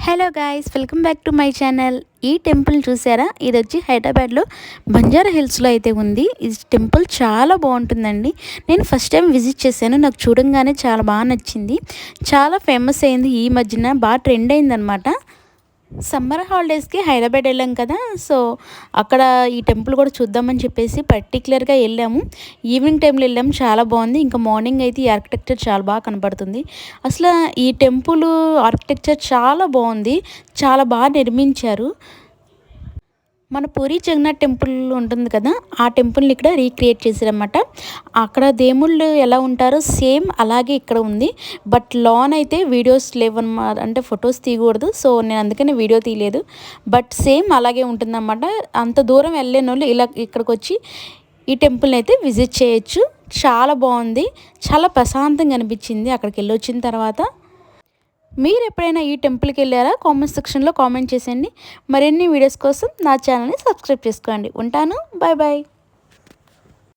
Hello guys, welcome back to my channel. ఈ temple చూసారా? ఇది వచ్చి హైదరాబాద్లో బంజారా హిల్స్లో అయితే ఉంది. ఈ టెంపుల్ చాలా బాగుంటుందండి. నేను ఫస్ట్ టైం విజిట్ చేశాను. నాకు చూడంగానే చాలా బాగా నచ్చింది. చాలా ఫేమస్ అయింది ఈ మధ్యన, బాగా ట్రెండ్ అయిందనమాట. సమ్మర్ హాలిడేస్కి హైదరాబాద్ వెళ్ళాం కదా, సో అక్కడ ఈ టెంపుల్ కూడా చూద్దామని చెప్పేసి పర్టికులర్గా వెళ్ళాము. ఈవినింగ్ టైంలో వెళ్ళాము. చాలా బాగుంది. ఇంకా మార్నింగ్ అయితే ఈ ఆర్కిటెక్చర్ చాలా బాగా కనపడుతుంది. అసలు ఈ టెంపుల్ ఆర్కిటెక్చర్ చాలా బాగుంది. చాలా బాగా నిర్మించారు. మన పూరి జగన్నాథ్ టెంపుల్ ఉంటుంది కదా, ఆ టెంపుల్ని ఇక్కడ రీక్రియేట్ చేశారన్నమాట. అక్కడ దేవుళ్ళు ఎలా ఉంటారో సేమ్ అలాగే ఇక్కడ ఉంది. బట్ లాన్ అయితే వీడియోస్ లేవన్నమాట, అంటే ఫొటోస్ తీయకూడదు. సో నేను అందుకని వీడియో తీయలేదు. బట్ సేమ్ అలాగే ఉంటుందన్నమాట. అంత దూరం వెళ్ళలేని వాళ్ళు ఇలా ఇక్కడికి వచ్చి ఈ టెంపుల్ని అయితే విజిట్ చేయొచ్చు. చాలా బాగుంది. చాలా ప్రశాంతంగా అనిపించింది అక్కడికి వెళ్ళి వచ్చిన తర్వాత. మీరు ఎప్పుడైనా ఈ టెంపుల్కి వెళ్ళారా? కామెంట్ సెక్షన్లో కామెంట్ చేసేయండి. మరిన్ని వీడియోస్ కోసం నా ఛానల్ని సబ్స్క్రైబ్ చేసుకోండి. ఉంటాను. Bye bye.